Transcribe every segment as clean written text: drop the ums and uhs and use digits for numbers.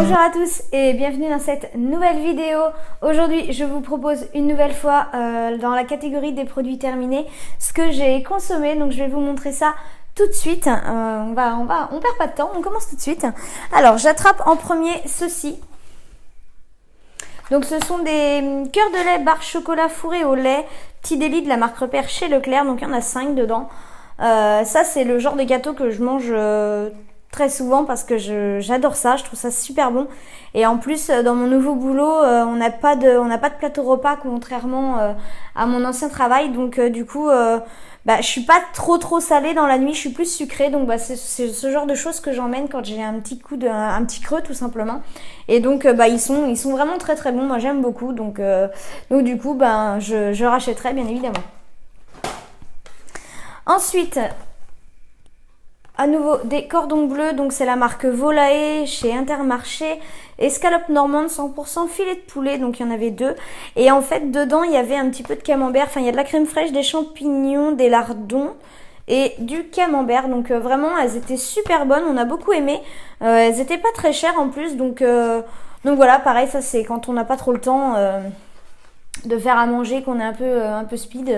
Bonjour à tous et bienvenue dans cette nouvelle vidéo. Aujourd'hui je vous propose une nouvelle fois dans la catégorie des produits terminés ce que j'ai consommé, donc je vais vous montrer ça tout de suite. On perd pas de temps, on commence tout de suite. Alors j'attrape en premier ceci. Donc ce sont des cœurs de lait barre chocolat fourré au lait, petit délit de la marque Repère chez Leclerc, donc il y en a 5 dedans. Ça c'est le genre de gâteau que je mange très souvent parce que j'adore ça, je trouve ça super bon. Et en plus dans mon nouveau boulot on n'a pas de plateau repas contrairement à mon ancien travail, donc du coup je suis pas trop salée dans la nuit, je suis plus sucrée, donc c'est ce genre de choses que j'emmène quand j'ai un petit creux tout simplement. Et donc ils sont vraiment très bons, moi j'aime beaucoup, donc du coup je rachèterai bien évidemment. Ensuite, à nouveau des cordons bleus, donc c'est la marque Volae chez Intermarché. Escalope normande 100% filet de poulet, donc il y en avait 2. Et en fait dedans il y avait un petit peu de camembert, enfin il y a de la crème fraîche, des champignons, des lardons et du camembert. Donc vraiment elles étaient super bonnes, on a beaucoup aimé. Elles étaient pas très chères en plus, donc voilà, pareil, ça c'est quand on n'a pas trop le temps de faire à manger, qu'on est un peu speed.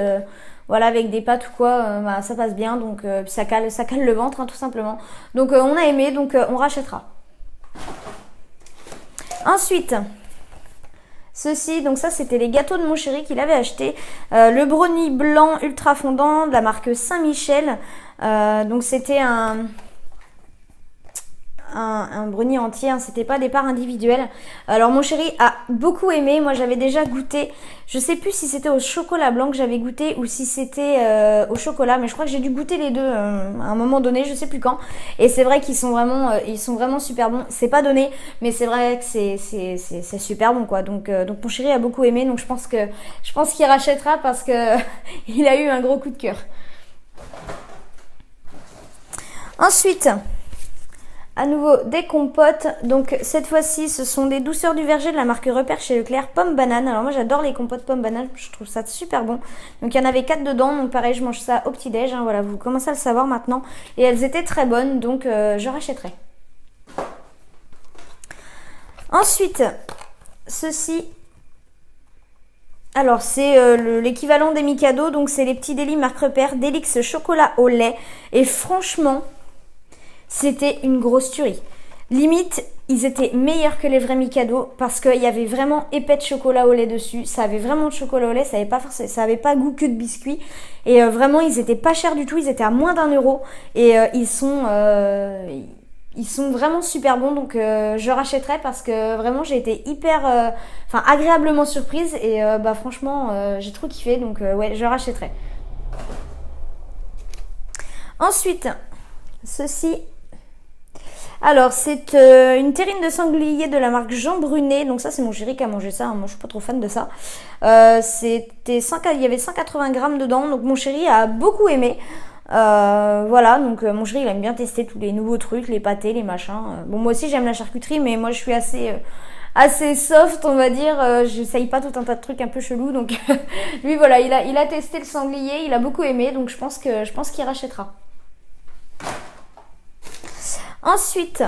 Voilà, avec des pâtes ou quoi, ça passe bien, donc ça cale le ventre tout simplement. Donc on a aimé, donc on rachètera. Ensuite, ceci, donc ça c'était les gâteaux de mon chéri qu'il avait acheté. Le brownie blanc ultra fondant de la marque Saint-Michel. Donc c'était un brownie entier, c'était pas des parts individuelles. Alors mon chéri a beaucoup aimé, moi j'avais déjà goûté, je sais plus si c'était au chocolat blanc que j'avais goûté ou si c'était au chocolat, mais je crois que j'ai dû goûter les deux à un moment donné, je sais plus quand. Et c'est vrai qu'ils sont vraiment super bons. C'est pas donné, mais c'est vrai que c'est super bon quoi. Donc mon chéri a beaucoup aimé, donc je pense qu'il rachètera parce que il a eu un gros coup de cœur. Ensuite, à nouveau des compotes, donc cette fois-ci ce sont des douceurs du verger de la marque Repère chez Leclerc, pomme banane. Alors moi j'adore les compotes pomme banane, je trouve ça super bon. Donc il y en avait 4 dedans, donc pareil je mange ça au petit déj, voilà, vous commencez à le savoir maintenant. Et elles étaient très bonnes, donc je rachèterai. Ensuite, ceci, alors c'est l'équivalent des Mikado, donc c'est les petits délits marque Repère, Délix chocolat au lait. Et franchement, c'était une grosse tuerie. Limite, ils étaient meilleurs que les vrais Mikado parce qu'il y avait vraiment épais de chocolat au lait dessus. Ça avait vraiment de chocolat au lait, ça avait pas goût que de biscuit. Et vraiment, ils étaient pas chers du tout, ils étaient à moins d'1 €. Et ils sont vraiment super bons, donc je rachèterai parce que vraiment j'ai été agréablement surprise. Et franchement, j'ai trop kiffé, donc ouais, je rachèterai. Ensuite, ceci. Alors c'est une terrine de sanglier de la marque Jean Brunet, donc ça c'est mon chéri qui a mangé ça, moi je suis pas trop fan de ça. Il y avait 180 grammes dedans, donc mon chéri a beaucoup aimé. Voilà, donc mon chéri il aime bien tester tous les nouveaux trucs, les pâtés, les machins. Bon, moi aussi j'aime la charcuterie, mais moi je suis assez soft, on va dire. J'essaye pas tout un tas de trucs un peu chelous, donc lui voilà, il a testé le sanglier, il a beaucoup aimé, donc je pense qu'il rachètera. Ensuite,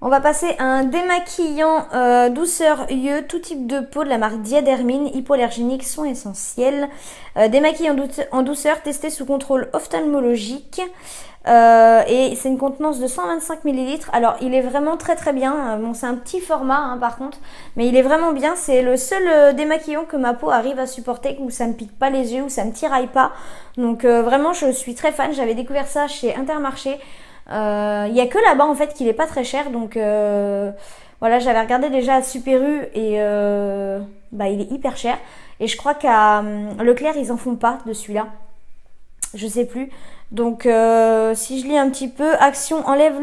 on va passer à un démaquillant douceur yeux, tout type de peau de la marque Diadermine, hypoallergénique, soins essentiels. Démaquillant en douceur, testé sous contrôle ophtalmologique. Et c'est une contenance de 125 ml. Alors il est vraiment très bien. Bon, c'est un petit format par contre, mais il est vraiment bien. C'est le seul démaquillant que ma peau arrive à supporter, où ça ne pique pas les yeux, où ça ne tiraille pas. Donc vraiment je suis très fan. J'avais découvert ça chez Intermarché. Il n'y a que là-bas en fait qu'il est pas très cher, donc voilà, j'avais regardé déjà à Super U et il est hyper cher. Et je crois qu'à Leclerc ils en font pas de celui-là, je sais plus. Donc si je lis un petit peu, action enlève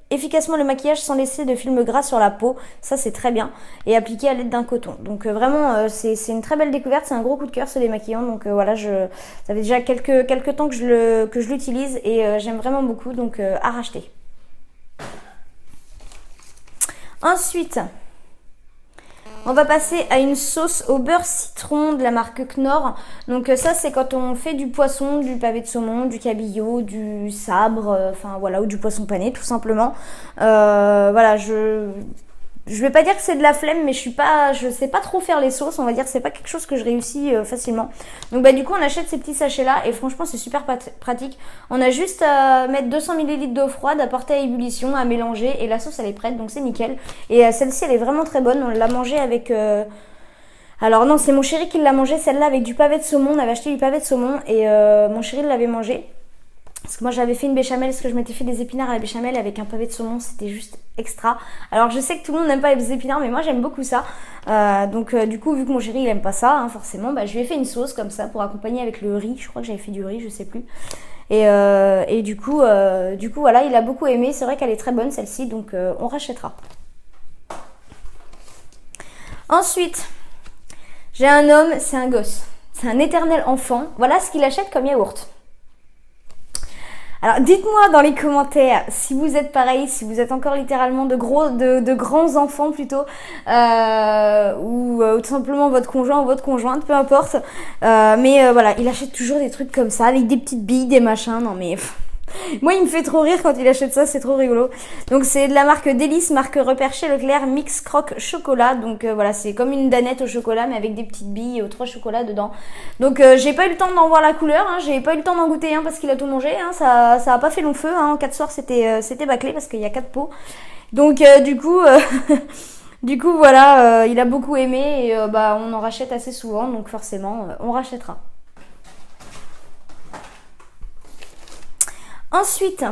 efficacement le maquillage sans laisser de film gras sur la peau, ça c'est très bien, et appliqué à l'aide d'un coton. Donc vraiment c'est une très belle découverte, c'est un gros coup de cœur ce démaquillant. Donc voilà, ça fait déjà quelques temps que je l'utilise et j'aime vraiment beaucoup, donc à racheter. Ensuite, On va passer à une sauce au beurre citron de la marque Knorr. Donc ça c'est quand on fait du poisson, du pavé de saumon, du cabillaud, du sabre, enfin voilà, ou du poisson pané tout simplement. Voilà, je vais pas dire que c'est de la flemme, mais je sais pas trop faire les sauces, on va dire, c'est pas quelque chose que je réussis facilement. Donc bah du coup on achète ces petits sachets là et franchement c'est super pratique. On a juste à mettre 200 ml d'eau froide, à porter à ébullition, à mélanger et la sauce elle est prête, donc c'est nickel. Et celle-ci elle est vraiment très bonne, on l'a mangée avec... Alors non, c'est mon chéri qui l'a mangée, celle-là avec du pavé de saumon, on avait acheté du pavé de saumon et mon chéri l'avait mangée. Parce que moi j'avais fait une béchamel, parce que je m'étais fait des épinards à la béchamel avec un pavé de saumon, c'était juste extra. Alors je sais que tout le monde n'aime pas les épinards, mais moi j'aime beaucoup ça. Donc du coup, vu que mon chéri il aime pas ça, hein, forcément, bah, je lui ai fait une sauce comme ça pour accompagner avec le riz. Je crois que j'avais fait du riz, je sais plus. Et du coup voilà, il a beaucoup aimé. C'est vrai qu'elle est très bonne celle-ci, donc on rachètera. Ensuite, j'ai un homme, c'est un gosse. C'est un éternel enfant. Voilà ce qu'il achète comme yaourt. Alors dites-moi dans les commentaires si vous êtes pareil, si vous êtes encore littéralement de grands enfants plutôt, ou tout simplement votre conjoint ou votre conjointe, peu importe. Mais voilà, il achète toujours des trucs comme ça, avec des petites billes, des machins, non mais... Moi, il me fait trop rire quand il achète ça, c'est trop rigolo. Donc, c'est de la marque Délice, marque repère chez Leclerc, mix croque chocolat. Donc, voilà, c'est comme une danette au chocolat, mais avec des petites billes, 3 chocolats dedans. Donc, j'ai pas eu le temps d'en voir la couleur, hein, j'ai pas eu le temps d'en goûter un parce qu'il a tout mangé. Hein, ça a pas fait long feu. Hein, en 4 soirs, c'était bâclé parce qu'il y a 4 pots. Donc, du coup, voilà, il a beaucoup aimé et bah, on en rachète assez souvent. Donc, forcément, on rachètera. Ensuite,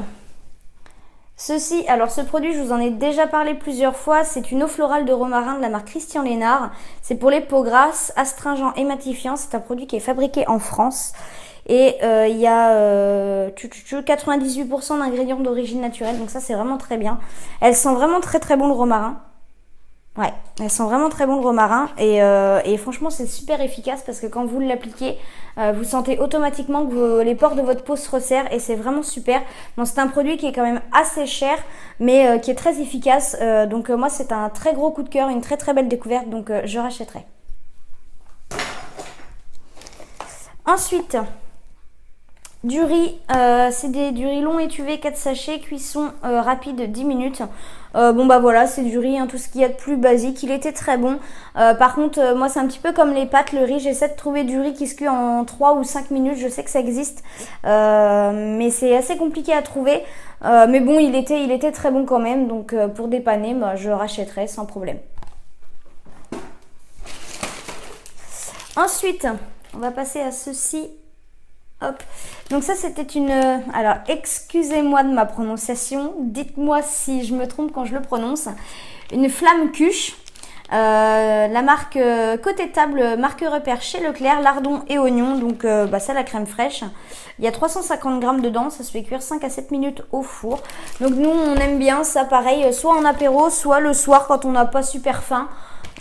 alors ce produit, je vous en ai déjà parlé plusieurs fois, c'est une eau florale de romarin de la marque Christian Lénard. C'est pour les peaux grasses, astringent et matifiant. C'est un produit qui est fabriqué en France. Et il y a 98% d'ingrédients d'origine naturelle, donc ça c'est vraiment très bien. Elle sent vraiment très très bon le romarin. Ouais, elles sont vraiment très bon le romarin et franchement c'est super efficace parce que quand vous l'appliquez, vous sentez automatiquement que les pores de votre peau se resserrent et c'est vraiment super. Bon, c'est un produit qui est quand même assez cher mais qui est très efficace. Donc moi c'est un très gros coup de cœur, une très très belle découverte, donc je rachèterai. Ensuite, du riz, c'est du riz long étuvé, 4 sachets, cuisson rapide 10 minutes. Bon bah voilà, c'est du riz, hein, tout ce qu'il y a de plus basique. Il était très bon. Par contre, moi c'est un petit peu comme les pâtes, le riz. J'essaie de trouver du riz qui se cuit en 3 ou 5 minutes. Je sais que ça existe, mais c'est assez compliqué à trouver. Mais bon, il était très bon quand même. Donc pour dépanner, bah, je rachèterai sans problème. Ensuite, on va passer à ceci. Hop. Donc ça c'était une... alors excusez-moi de ma prononciation, dites-moi si je me trompe quand je le prononce. Une flamme cuche, la marque côté table, marque repère chez Leclerc, lardon et oignon, donc bah, ça la crème fraîche. Il y a 350 grammes dedans, ça se fait cuire 5 à 7 minutes au four. Donc nous on aime bien ça pareil, soit en apéro, soit le soir quand on n'a pas super faim.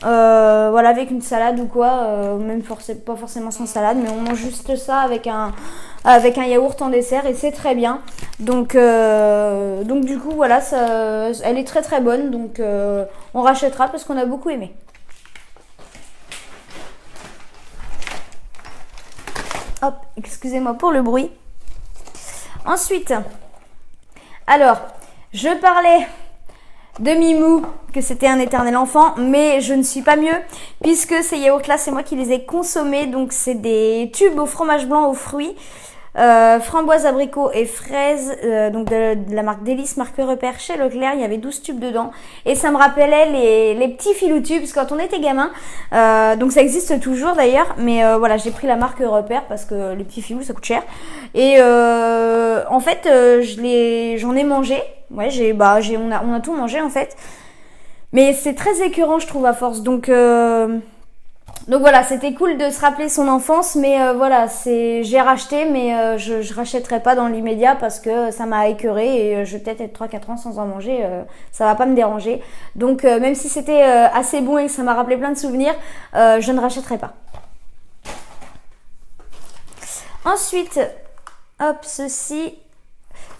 Voilà, avec une salade ou quoi, même pas forcément sans salade, mais on mange juste ça avec un yaourt en dessert et c'est très bien. Donc du coup voilà, elle est très très bonne, donc on rachètera parce qu'on a beaucoup aimé. Hop, excusez-moi pour le bruit. Ensuite, alors je parlais de Mimou, que c'était un éternel enfant, mais je ne suis pas mieux, puisque ces yaourts là c'est moi qui les ai consommés. Donc c'est des tubes au fromage blanc aux fruits, framboise, abricot et fraises, donc de la marque Délice, marque repère chez Leclerc. Il y avait 12 tubes dedans et ça me rappelait les petits filous tubes quand on était gamin. Donc ça existe toujours d'ailleurs, mais voilà, j'ai pris la marque repère parce que les petits filous ça coûte cher. Et en fait j'en ai mangé. Ouais, on a tout mangé en fait. Mais c'est très écœurant je trouve à force. Donc voilà, c'était cool de se rappeler son enfance, mais voilà, j'ai racheté, mais je rachèterai pas dans l'immédiat parce que ça m'a écœuré et je vais peut-être être 3-4 ans sans en manger, ça va pas me déranger. Donc même si c'était assez bon et que ça m'a rappelé plein de souvenirs, je ne rachèterai pas. Ensuite, hop, ceci...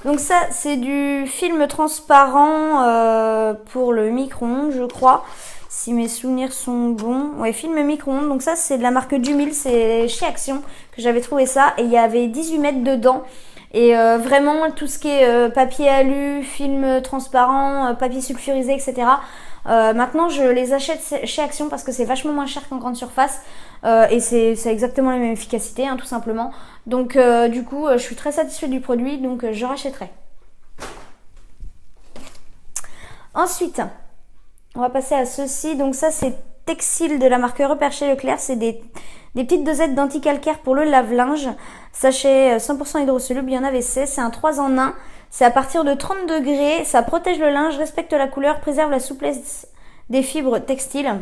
Donc ça, c'est du film transparent pour le micro-ondes, je crois. Si mes souvenirs sont bons. Ouais, film micro-ondes. Donc ça, c'est de la marque Dumil. C'est chez Action que j'avais trouvé ça. Et il y avait 18 mètres dedans. Et vraiment, tout ce qui est papier alu, film transparent, papier sulfurisé, etc. Maintenant, je les achète chez Action parce que c'est vachement moins cher qu'en grande surface. Et c'est exactement la même efficacité, hein, tout simplement. Donc du coup, je suis très satisfaite du produit. Donc je rachèterai. Ensuite, on va passer à ceci. Donc ça, c'est Textile de la marque Repère chez Leclerc. C'est des petites dosettes d'anti-calcaire pour le lave-linge. Sachet 100% hydrosoluble, il y en avait 16. C'est un 3 en 1. C'est à partir de 30 degrés. Ça protège le linge, respecte la couleur, préserve la souplesse des fibres textiles.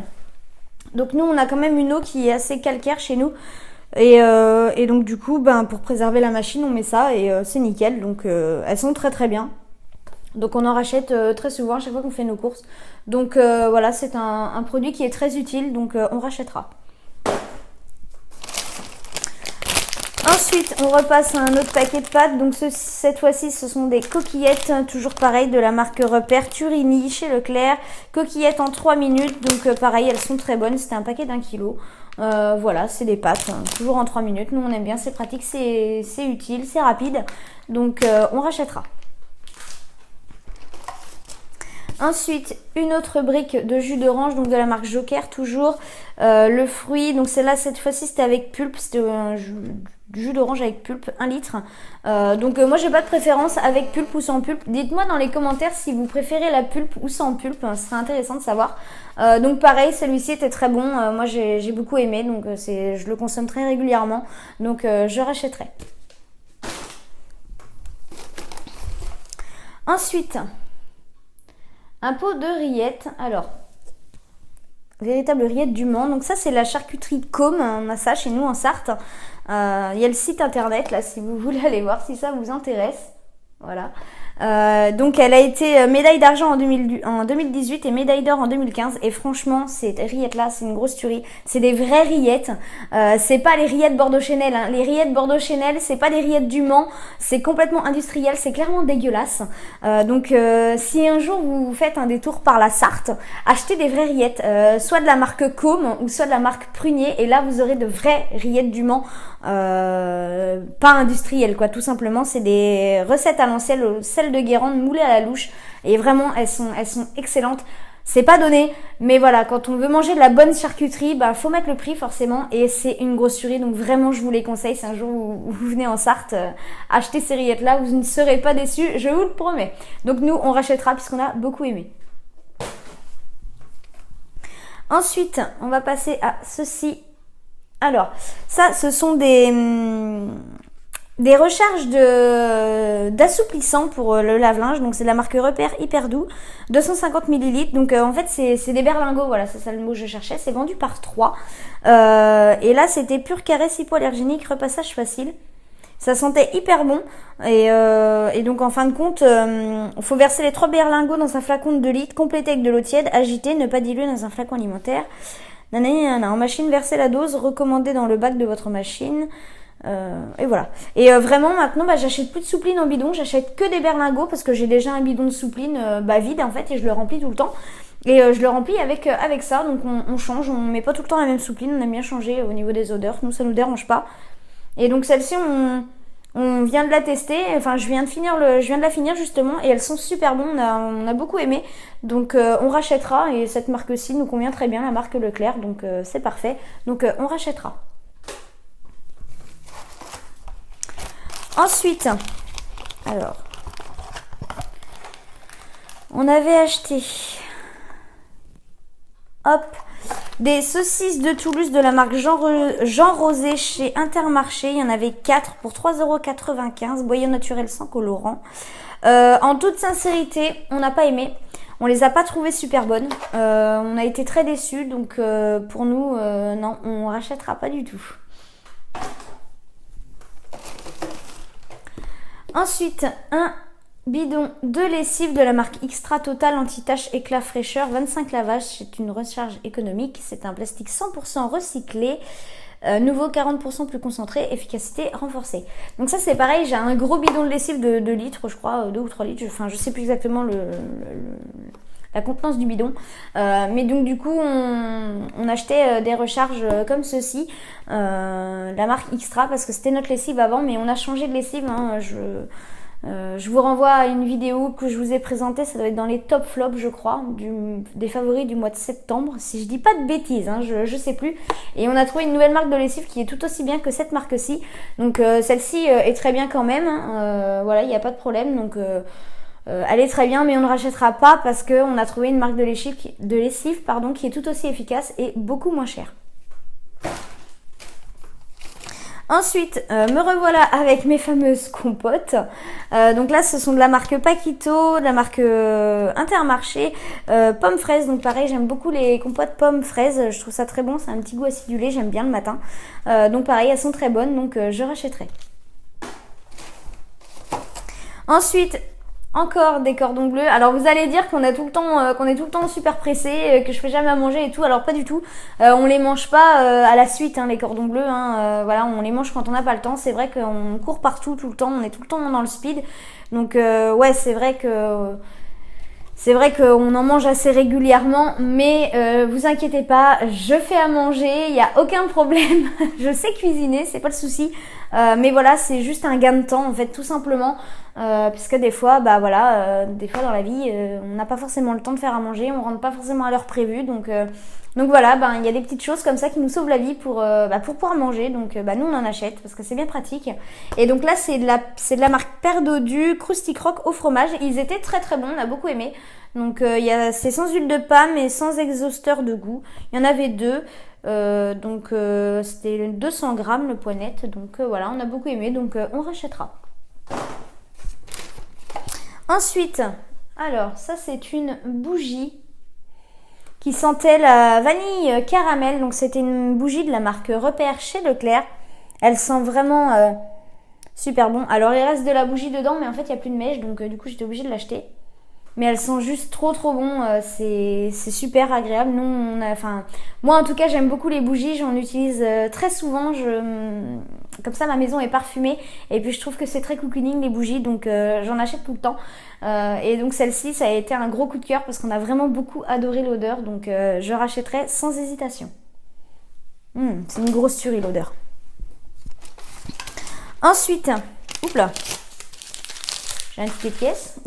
Donc nous, on a quand même une eau qui est assez calcaire chez nous. Et donc du coup, pour préserver la machine, on met ça et c'est nickel. Donc elles sont très très bien. Donc on en rachète très souvent à chaque fois qu'on fait nos courses. Donc voilà, c'est un produit qui est très utile, donc on rachètera. Ensuite, on repasse à un autre paquet de pâtes. Donc cette fois-ci, ce sont des coquillettes, toujours pareil, de la marque Repère Turini chez Leclerc. Coquillettes en 3 minutes, donc pareil, elles sont très bonnes. C'était un paquet d'1 kilo. Voilà, c'est des pâtes, hein, toujours en 3 minutes. Nous, on aime bien, c'est pratique, c'est utile, c'est rapide. Donc on rachètera. Ensuite, une autre brique de jus d'orange, donc de la marque Joker, toujours. Le fruit, donc celle-là, cette fois-ci, c'était avec pulpe. C'était un jus d'orange avec pulpe, 1 litre. Donc moi, j'ai pas de préférence avec pulpe ou sans pulpe. Dites-moi dans les commentaires si vous préférez la pulpe ou sans pulpe. Ce serait intéressant de savoir. Donc pareil, celui-ci était très bon. Moi, j'ai beaucoup aimé. Donc je le consomme très régulièrement. Donc je rachèterai. Ensuite, un pot de rillettes. Alors, véritable rillette du Mans. Donc ça, c'est la charcuterie Com. On a ça chez nous en Sarthe. Il y a le site internet là si vous voulez aller voir si ça vous intéresse. Voilà. Donc elle a été médaille d'argent en 2018 et médaille d'or en 2015. Et franchement, ces rillettes là, c'est une grosse tuerie. C'est des vraies rillettes. C'est pas les rillettes Bordeaux Chanel. Hein. Les rillettes Bordeaux Chanel, c'est pas des rillettes du Mans. C'est complètement industriel. C'est clairement dégueulasse. Donc si un jour vous faites un détour par la Sarthe, achetez des vraies rillettes. Soit de la marque Com ou soit de la marque Prunier. Et là, vous aurez de vraies rillettes du Mans. Pas industrielles quoi. Tout simplement, c'est des recettes à l'ancienne, sel de Guérande moulées à la louche. Et vraiment, elles sont excellentes. C'est pas donné, mais voilà, quand on veut manger de la bonne charcuterie, faut mettre le prix forcément, et c'est une grosse tuerie, donc vraiment je vous les conseille. Si un jour vous venez en Sarthe, achetez ces rillettes là, vous ne serez pas déçus, je vous le promets. Donc nous on rachètera puisqu'on a beaucoup aimé. Ensuite, on va passer à ceci. Alors, ça, ce sont des recharges d'assouplissant pour le lave-linge. Donc c'est de la marque Repère Hyper Doux, 250 ml. Donc en fait c'est des berlingots, voilà, c'est ça le mot que je cherchais. C'est vendu par 3. Et là c'était pure caresse hypoallergénique, repassage facile. Ça sentait hyper bon. Et donc en fin de compte, il faut verser les 3 berlingots dans un flacon de 2 litres, compléter avec de l'eau tiède, agiter, ne pas diluer dans un flacon alimentaire. En machine, verser la dose, recommandée dans le bac de votre machine. Et voilà. Et vraiment maintenant j'achète plus de soupline en bidon, j'achète que des berlingots parce que j'ai déjà un bidon de soupline vide en fait et je le remplis tout le temps. Et je le remplis avec ça, donc on change, on met pas tout le temps la même soupline, on aime bien changer au niveau des odeurs, nous ça nous dérange pas. Et donc celle-ci on vient de la tester, enfin je viens de la finir justement et elles sont super bonnes, on a beaucoup aimé. Donc on rachètera et cette marque-ci nous convient très bien, la marque Leclerc, donc c'est parfait. Donc on rachètera. Ensuite, alors, on avait acheté, des saucisses de Toulouse de la marque Jean Rosé chez Intermarché. Il y en avait 4 pour 3,95 €, boyau naturel sans colorant. En toute sincérité, on n'a pas aimé. On les a pas trouvées super bonnes. On a été très déçus, donc pour nous, non, on rachètera pas du tout. Ensuite, un bidon de lessive de la marque Extra Total anti-tache éclat fraîcheur, 25 lavages, c'est une recharge économique, c'est un plastique 100% recyclé. nouveau 40% plus concentré, efficacité renforcée. Donc ça c'est pareil, j'ai un gros bidon de lessive de 2 litres, je crois, 2 ou 3 litres, enfin je sais plus exactement la contenance du bidon. Mais donc du coup on achetait des recharges comme ceci, la marque Xtra, parce que c'était notre lessive avant, mais on a changé de lessive, hein. Je vous renvoie à une vidéo que je vous ai présentée, ça doit être dans les top flops je crois, des favoris du mois de septembre, si je dis pas de bêtises, hein, je sais plus. Et on a trouvé une nouvelle marque de lessive qui est tout aussi bien que cette marque-ci, donc celle-ci est très bien quand même, hein. Voilà, il n'y a pas de problème, donc elle est très bien, mais on ne rachètera pas parce qu'on a trouvé une marque de lessive, qui est tout aussi efficace et beaucoup moins chère. Ensuite, me revoilà avec mes fameuses compotes. Donc là, ce sont de la marque Paquito, de la marque Intermarché, pommes fraises. Donc pareil, j'aime beaucoup les compotes pommes fraises. Je trouve ça très bon, c'est un petit goût acidulé, j'aime bien le matin. Donc pareil, elles sont très bonnes, donc je rachèterai. Ensuite, encore des cordons bleus. Alors vous allez dire qu'on est tout le temps super pressé, que je fais jamais à manger et tout. Alors pas du tout. On les mange pas à la suite, hein, les cordons bleus. Hein, voilà, on les mange quand on n'a pas le temps. C'est vrai qu'on court partout tout le temps. On est tout le temps dans le speed. Donc ouais, c'est vrai qu'on en mange assez régulièrement, mais vous inquiétez pas, je fais à manger, il n'y a aucun problème. Je sais cuisiner, c'est pas le souci. Mais voilà, c'est juste un gain de temps en fait, tout simplement. Puisque des fois, des fois dans la vie, on n'a pas forcément le temps de faire à manger, on rentre pas forcément à l'heure prévue, donc voilà, il y a des petites choses comme ça qui nous sauvent la vie pour pouvoir manger. Donc nous on en achète parce que c'est bien pratique. Et donc là c'est de la marque Père Dodu, Krusty Croc au fromage. Ils étaient très très bons, on a beaucoup aimé. Donc c'est sans huile de palme et sans exhausteur de goût. Il y en avait deux. C'était 200 grammes le poignette. Donc voilà, on a beaucoup aimé, donc on rachètera. Ensuite, alors ça c'est une bougie qui sentait la vanille caramel. Donc c'était une bougie de la marque Repère chez Leclerc. Elle sent vraiment super bon. Alors il reste de la bougie dedans, mais en fait il n'y a plus de mèche, donc du coup j'étais obligée de l'acheter. Mais elle sent juste trop bon, c'est super agréable. Moi en tout cas j'aime beaucoup les bougies, j'en utilise très souvent. Comme ça ma maison est parfumée et puis je trouve que c'est très cocooning les bougies, donc j'en achète tout le temps. Et donc celle-ci ça a été un gros coup de cœur parce qu'on a vraiment beaucoup adoré l'odeur, donc je rachèterai sans hésitation. C'est une grosse tuerie l'odeur. Ensuite, oups là, j'ai un ticket de pièce.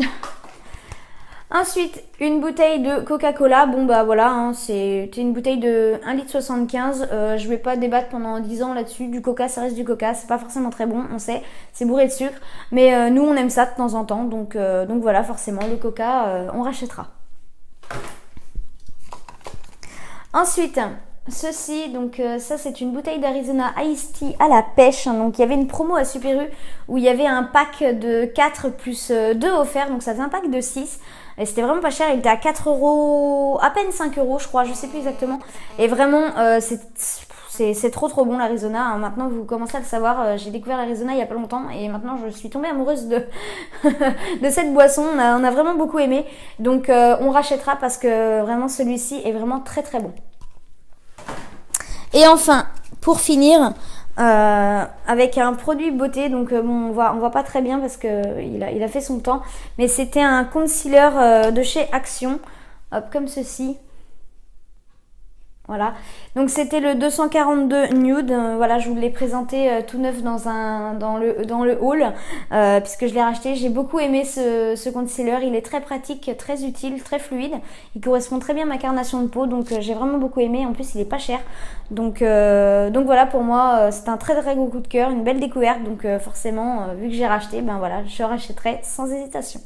Ensuite, une bouteille de Coca-Cola. Bon bah voilà, hein, c'était une bouteille de 1,75 litre. Je vais pas débattre pendant 10 ans là-dessus. Du Coca, ça reste du Coca. C'est pas forcément très bon, on sait. C'est bourré de sucre. Mais nous, on aime ça de temps en temps. Donc voilà, forcément, le Coca, on rachètera. Ensuite, ceci, donc ça c'est une bouteille d'Arizona Iced Tea à la pêche. Donc il y avait une promo à Super U où il y avait un pack de 4 plus 2 offerts. Donc ça faisait un pack de 6. Et c'était vraiment pas cher, il était à 4 €, à peine 5 € je crois, je sais plus exactement. Et vraiment, c'est trop bon l'Arizona. Hein. Maintenant, vous commencez à le savoir, j'ai découvert l'Arizona il y a pas longtemps et maintenant je suis tombée amoureuse de, de cette boisson. On a vraiment beaucoup aimé. Donc on rachètera parce que vraiment celui-ci est vraiment très très bon. Et enfin, pour finir, avec un produit beauté, donc on voit pas très bien parce que il a fait son temps, mais c'était un concealer de chez Action, hop, comme ceci. Voilà, donc c'était le 242 Nude. Voilà, je vous l'ai présenté tout neuf dans le haul, puisque je l'ai racheté. J'ai beaucoup aimé ce concealer, il est très pratique, très utile, très fluide. Il correspond très bien à ma carnation de peau, donc j'ai vraiment beaucoup aimé. En plus, il est pas cher, donc voilà, pour moi, c'est un très très gros coup de cœur, une belle découverte. Donc forcément, vu que j'ai racheté, ben voilà, je rachèterai sans hésitation.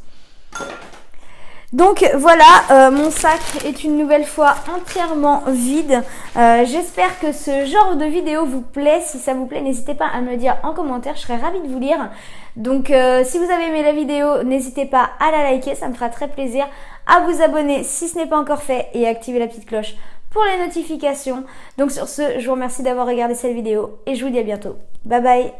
Donc voilà, mon sac est une nouvelle fois entièrement vide. J'espère que ce genre de vidéo vous plaît. Si ça vous plaît, n'hésitez pas à me le dire en commentaire, je serais ravie de vous lire. Donc si vous avez aimé la vidéo, n'hésitez pas à la liker, ça me fera très plaisir. À vous abonner si ce n'est pas encore fait et activer la petite cloche pour les notifications. Donc sur ce, je vous remercie d'avoir regardé cette vidéo et je vous dis à bientôt. Bye bye.